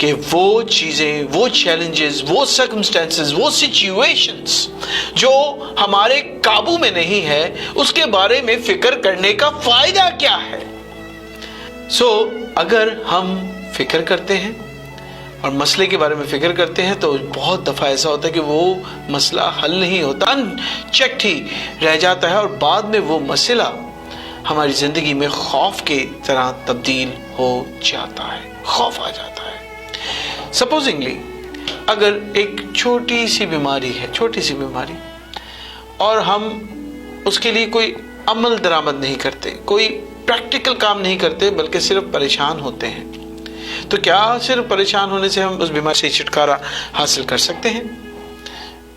کہ وہ چیزیں، وہ چیلنجز، وہ سرکمسٹانسز، وہ سچویشنز جو ہمارے قابو میں نہیں ہے، اس کے بارے میں فکر کرنے کا فائدہ کیا ہے؟ اگر ہم فکر کرتے ہیں اور مسئلے کے بارے میں فکر کرتے ہیں تو بہت دفعہ ایسا ہوتا ہے کہ وہ مسئلہ حل نہیں ہوتا، انچیکڈ ہی رہ جاتا ہے، اور بعد میں وہ مسئلہ ہماری زندگی میں خوف کی طرح تبدیل ہو جاتا ہے، خوف آ جاتا ہے۔ سپوزنگلی اگر ایک چھوٹی سی بیماری ہے، اور ہم اس کے لیے کوئی عمل درآمد نہیں کرتے، کوئی پریکٹیکل کام نہیں کرتے، بلکہ صرف پریشان ہوتے ہیں، تو کیا صرف پریشان ہونے سے ہم اس بیماری سے چھٹکارا حاصل کر سکتے ہیں؟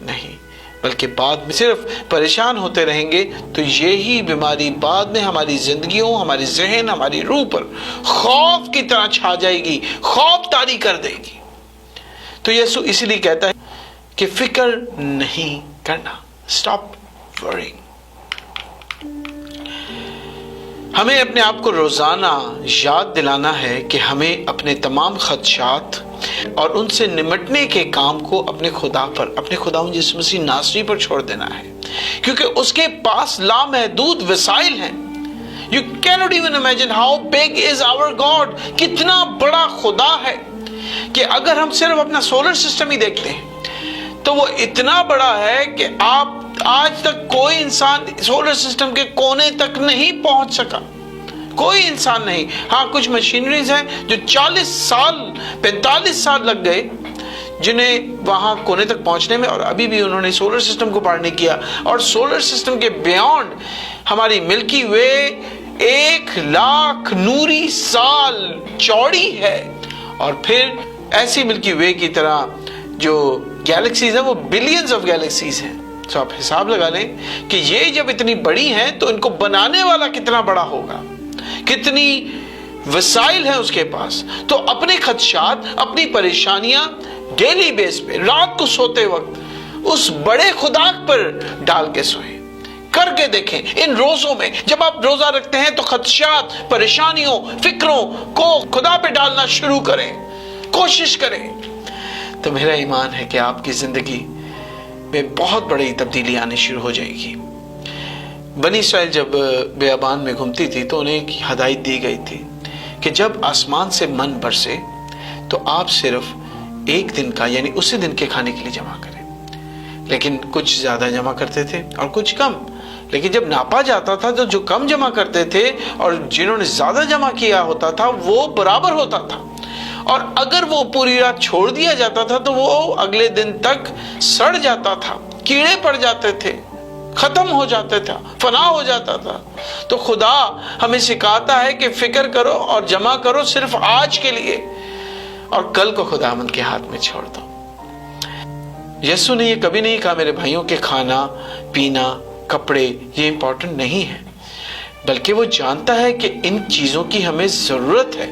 نہیں، بلکہ بعد میں صرف پریشان ہوتے رہیں گے تو یہی بیماری بعد میں ہماری زندگیوں، ہماری ذہن، ہماری روح پر خوف کی طرح چھا جائے گی، خوف طاری کر دے گی۔ تو یسوع اسی لیے کہتا ہے کہ فکر نہیں کرنا، اسٹاپ ورینگ۔ ہمیں اپنے آپ کو روزانہ یاد دلانا ہے کہ ہمیں اپنے تمام خدشات اور ان سے نمٹنے کے کام کو اپنے خدا پر، اپنے خداوند یسوع مسیح ناصری پر چھوڑ دینا ہے، کیونکہ اس کے پاس لامحدود وسائل ہیں۔ You cannot even imagine how big is our God، کتنا بڑا خدا ہے کہ اگر ہم صرف اپنا سولر سسٹم ہی دیکھتے ہیں تو وہ اتنا بڑا ہے کہ آپ آج تک کوئی انسان سولر سسٹم کے کونے تک نہیں پہنچ سکا، کوئی انسان نہیں۔ ہاں، کچھ مشینریز ہیں جو 40 سال 45 سال لگ گئے جنہیں وہاں کونے تک پہنچنے میں، اور ابھی بھی انہوں نے سولر سسٹم کو پار نہیں کیا، اور سولر سسٹم کے بیونڈ ہماری ملکی وے 1,00,000 نوری سال چوڑی ہے، اور پھر ایسی ملکی وے کی طرح جو گیلیکسیز ہیں وہ بلینز آف گیلیکسیز ہیں۔ تو آپ حساب لگا لیں کہ یہ جب اتنی بڑی ہیں تو ان کو بنانے والا کتنا بڑا ہوگا، کتنی وسائل ہیں اس کے پاس۔ تو اپنے خدشات، اپنی پریشانیاں ڈیلی بیس پہ رات کو سوتے وقت اس بڑے خدا پر ڈال کے سوئیں، کر کے دیکھیں۔ ان روزوں میں جب آپ روزہ رکھتے ہیں تو خدشات، پریشانیوں، فکروں کو خدا پہ ڈالنا شروع کریں، کوشش کریں، تو میرا ایمان ہے کہ آپ کی زندگی میں بہت بڑی تبدیلی آنی شروع ہو جائے گی۔ بنی اسرائیل جب بیابان میں گھومتی تھی تو انہیں ایک ہدایت دی گئی تھی کہ جب آسمان سے من برسے تو آپ صرف ایک دن کا، یعنی اسی دن کے کھانے کے لیے جمع کریں، لیکن کچھ زیادہ جمع کرتے تھے اور کچھ کم، لیکن جب ناپا جاتا تھا تو جو کم جمع کرتے تھے اور جنہوں نے زیادہ جمع کیا ہوتا تھا وہ برابر ہوتا تھا، اور اگر وہ پوری رات چھوڑ دیا جاتا تھا تو وہ اگلے دن تک سڑ جاتا تھا، کیڑے پڑ جاتے تھے، ختم ہو جاتا تھا، فنا ہو جاتا تھا۔ تو خدا ہمیں سکھاتا ہے کہ فکر کرو اور جمع کرو صرف آج کے لیے، اور کل کو خداوند کے ہاتھ میں چھوڑ دو۔ یسوع نے یہ کبھی نہیں کہا میرے بھائیوں کہ کھانا پینا کپڑے یہ امپورٹنٹ نہیں ہے، بلکہ وہ جانتا ہے کہ ان چیزوں کی ہمیں ضرورت ہے،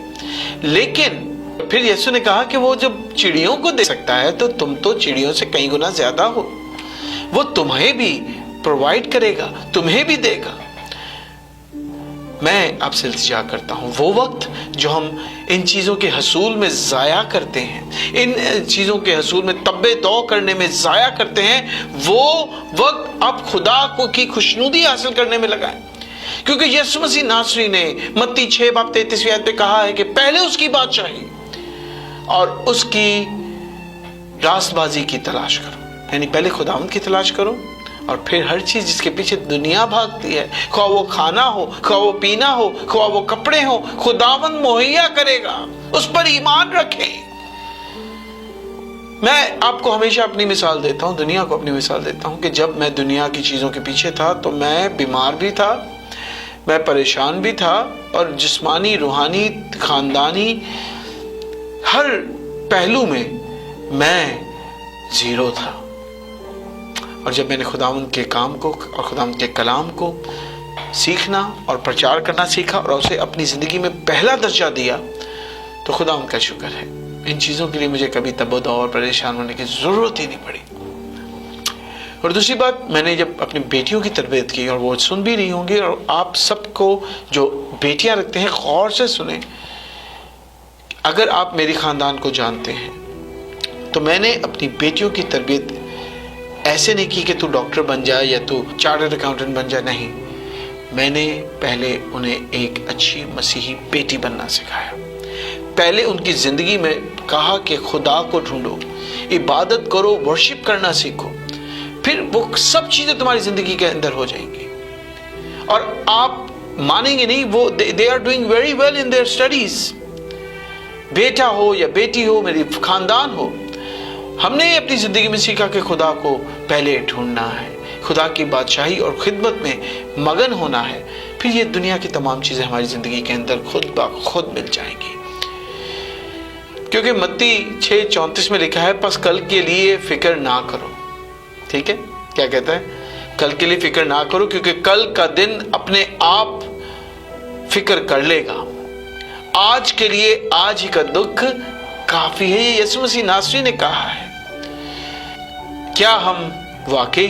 لیکن پھر یسوع نے کہا کہ وہ جب چڑیوں کو دے سکتا ہے تو تم تو چڑیوں سے کئی گنا زیادہ ہو، وہ تمہیں بھی پرووائڈ کرے گا، تمہیں بھی دے گا۔ میں آپ سے التجا کرتا ہوں وہ وقت جو ہم ان چیزوں کے حصول میں ضائع کرتے ہیں، ان چیزوں کے حصول میں تبے دو کرنے میں ضائع کرتے ہیں، وہ وقت آپ خدا کو کی خوشنودی حاصل کرنے میں لگائیں، کیونکہ یسوع مسیح ناصری نے متی 6:33 پہ کہا ہے کہ پہلے اس کی بادشاہی اور اس کی راست بازی کی تلاش کرو، یعنی پہلے خداوند کی تلاش کرو، اور پھر ہر چیز جس کے پیچھے دنیا بھاگتی ہے، خواہ وہ کھانا ہو، خواہ وہ پینا ہو، خواہ وہ کپڑے ہو، خداوند مہیا کرے گا، اس پر ایمان رکھیں۔ میں آپ کو ہمیشہ اپنی مثال دیتا ہوں، دنیا کو اپنی مثال دیتا ہوں کہ جب میں دنیا کی چیزوں کے پیچھے تھا تو میں بیمار بھی تھا، میں پریشان بھی تھا، اور جسمانی، روحانی، خاندانی ہر پہلو میں میں زیرو تھا۔ اور جب میں نے خداوند کے کام کو اور خداوند کے کلام کو سیکھنا اور پرچار کرنا سیکھا اور اسے اپنی زندگی میں پہلا درجہ دیا تو خداوند کا شکر ہے، ان چیزوں کے لیے مجھے کبھی تب و دو اور پریشان ہونے کی ضرورت ہی نہیں پڑی۔ اور دوسری بات، میں نے جب اپنی بیٹیوں کی تربیت کی، اور وہ سن بھی رہی ہوں گی، اور آپ سب کو جو بیٹیاں رکھتے ہیں غور سے سنیں، اگر آپ میری خاندان کو جانتے ہیں تو میں نے اپنی بیٹیوں کی تربیت ایسے نہیں کی کہ تو ڈاکٹر بن جا یا تو چارٹرڈ اکاؤنٹنٹ بن جا، نہیں، میں نے پہلے انہیں ایک اچھی مسیحی بیٹی بننا سکھایا. پہلے ان کی زندگی میں کہا کہ خدا کو ڈھونڈو، عبادت کرو، ورشپ کرنا سیکھو، پھر وہ سب چیزیں تمہاری زندگی کے اندر ہو جائیں گی. اور آپ مانیں گے نہیں، وہ they are doing very well in their studies. بیٹا ہو یا بیٹی ہو، میری خاندان ہو، ہم نے اپنی زندگی میں سیکھا کہ خدا کو پہلے ڈھونڈنا ہے، خدا کی بادشاہی اور خدمت میں مگن ہونا ہے، پھر یہ دنیا کی تمام چیزیں ہماری زندگی کے اندر خود بخود مل جائیں گی. کیونکہ متی 6:34 میں لکھا ہے، پس کل کے لیے فکر نہ کرو. ٹھیک ہے، کیا کہتا ہے؟ کل کے لیے فکر نہ کرو، کیونکہ کل کا دن اپنے آپ فکر کر لے گا. آج کے لیے آج ہی کا دکھ کافی ہے. یہ یسوع مسیح ناصری نے کہا ہے. کیا ہم واقعی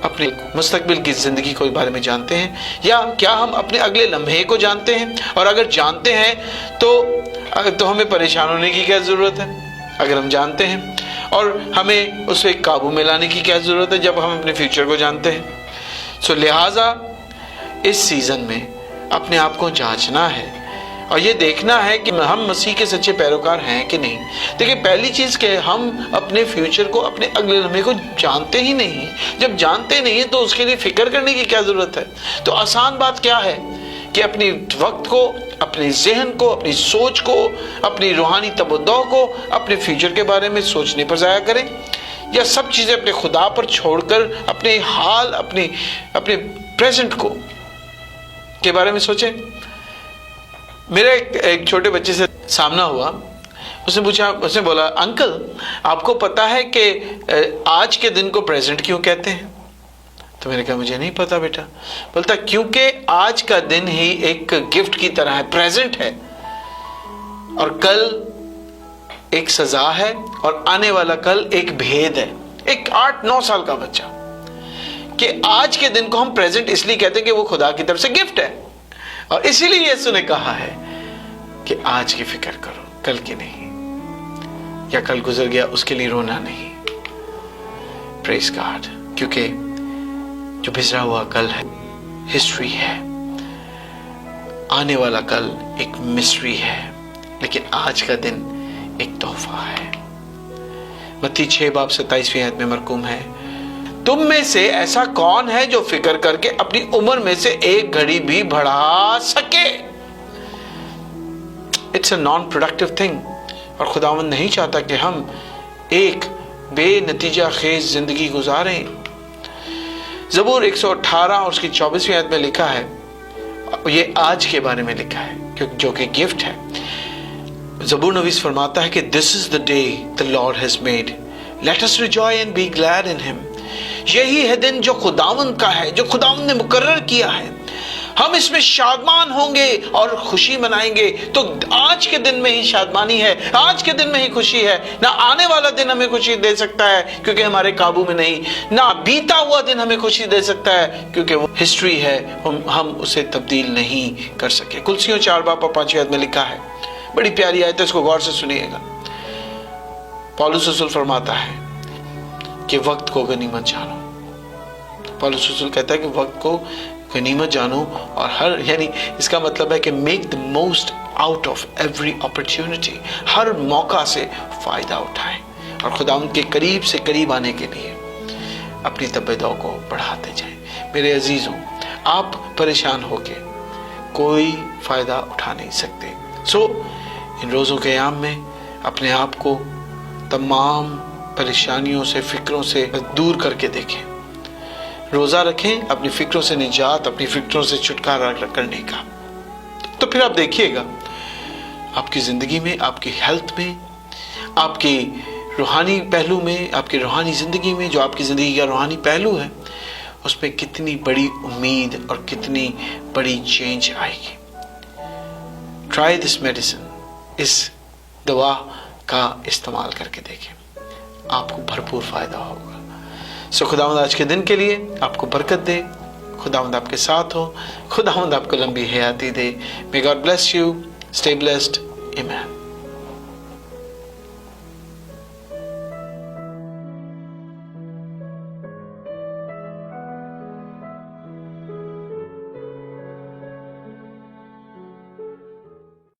اپنے مستقبل کی زندگی کے بارے میں جانتے ہیں، یا کیا ہم اپنے اگلے لمحے کو جانتے ہیں؟ اور اگر جانتے ہیں تو ہمیں پریشان ہونے کی کیا ضرورت ہے؟ اگر ہم جانتے ہیں اور ہمیں اسے قابو میں لانے کی کیا ضرورت ہے جب ہم اپنے فیوچر کو جانتے ہیں؟ لہٰذا اس سیزن میں اپنے آپ کو جانچنا ہے اور یہ دیکھنا ہے کہ ہم مسیح کے سچے پیروکار ہیں کہ نہیں. دیکھیں، پہلی چیز کہ ہم اپنے فیوچر کو، اپنے اگلے لمحے کو جانتے ہی نہیں. جب جانتے نہیں ہیں تو اس کے لیے فکر کرنے کی کیا ضرورت ہے؟ تو آسان بات کیا ہے کہ اپنی وقت کو، اپنے ذہن کو، اپنی سوچ کو، اپنی روحانی تبدو کو اپنے فیوچر کے بارے میں سوچنے پر ضائع کریں، یا سب چیزیں اپنے خدا پر چھوڑ کر اپنے حال، اپنے پریزنٹ کو کے بارے میں سوچیں. میرا ایک چھوٹے بچے سے سامنا ہوا. اس نے پوچھا، اس نے بولا، انکل آپ کو پتا ہے کہ آج کے دن کو پریزنٹ کیوں کہتے ہیں؟ تو میں نے کہا مجھے نہیں پتا بیٹا. بولتا کیونکہ آج کا دن ہی ایک گفٹ کی طرح ہے، پریزنٹ ہے، اور کل ایک سزا ہے، اور آنے والا کل ایک بھید ہے. ایک 8-9 سال کا بچہ، کہ آج کے دن کو ہم پریزنٹ اس لیے کہتے ہیں کہ وہ خدا کی طرف سے گفٹ ہے، اور اسی لیے یسوع نے کہا ہے کہ آج کی فکر کرو، کل کی نہیں. یا کل گزر گیا اس کے لیے رونا نہیں. پریز گاڈ. کیونکہ جو گزرا ہوا کل ہے ہسٹری ہے، آنے والا کل ایک مسٹری ہے، لیکن آج کا دن ایک تحفہ ہے. متی 6:27 میں مرقوم ہے، تم میں سے ایسا کون ہے جو فکر کر کے اپنی عمر میں سے ایک گھڑی بھی بڑھا سکے؟ It's a non productive thing. اور خداوند نہیں چاہتا کہ ہم ایک بے نتیجہ خیز زندگی گزاریں. زبور 118 اور اس کی 24ویں آیت میں لکھا ہے، یہ آج کے بارے میں لکھا ہے جو کہ گفٹ ہے. زبور نویس فرماتا ہے کہ this is the day the Lord has made. Let us rejoice and be glad in him. یہی ہے دن جو خداوند کا ہے، جو خداوند نے مقرر کیا ہے. ہم اس میں شادمان ہوں گے اور خوشی منائیں گے. تو آج کے دن میں ہی شادمانی ہے، آج کے دن میں ہی خوشی ہے. نہ آنے والا دن ہمیں خوشی دے سکتا ہے کیونکہ ہمارے قابو میں نہیں، نہ بیتا ہوا دن ہمیں خوشی دے سکتا ہے کیونکہ وہ ہسٹری ہے، ہم اسے تبدیل نہیں کر سکے. کلسیوں 4:5 میں لکھا ہے، بڑی پیاری آیت ہے، اس کو غور سے سنیے گا. پولس رسول فرماتا ہے کہ وقت کو غنیمت جانو. پولس رسول کہتا ہے کہ وقت کو غنیمت جانو، اور یعنی اس کا مطلب ہے کہ make the most out of every opportunity. ہر موقع سے فائدہ اٹھائیں اور خداوند کے قریب سے قریب آنے کے لیے اپنی تبدو کو بڑھاتے جائیں. میرے عزیزوں، آپ پریشان ہو کے کوئی فائدہ اٹھا نہیں سکتے. ان روزوں کے ایام میں اپنے آپ کو تمام پریشانیوں سے، فکروں سے دور کر کے دیکھیں. روزہ رکھیں اپنی فکروں سے نجات، اپنی فکروں سے چھٹکارا کرنے کا. تو پھر آپ دیکھیے گا آپ کی زندگی میں، آپ کی ہیلتھ میں، آپ کی روحانی پہلو میں، آپ کی روحانی زندگی میں، جو آپ کی زندگی کا روحانی پہلو ہے، اس میں کتنی بڑی امید اور کتنی بڑی چینج آئے گی. ٹرائی دس میڈیسن، اس دوا کا استعمال کر کے دیکھیں، آپ کو بھرپور فائدہ ہوگا. خداوند آج کے دن کے لیے آپ کو برکت دے. خداوند آپ کے ساتھ ہو. خداوند آپ کو لمبی حیاتی دے. May God bless you. Stay blessed. Amen.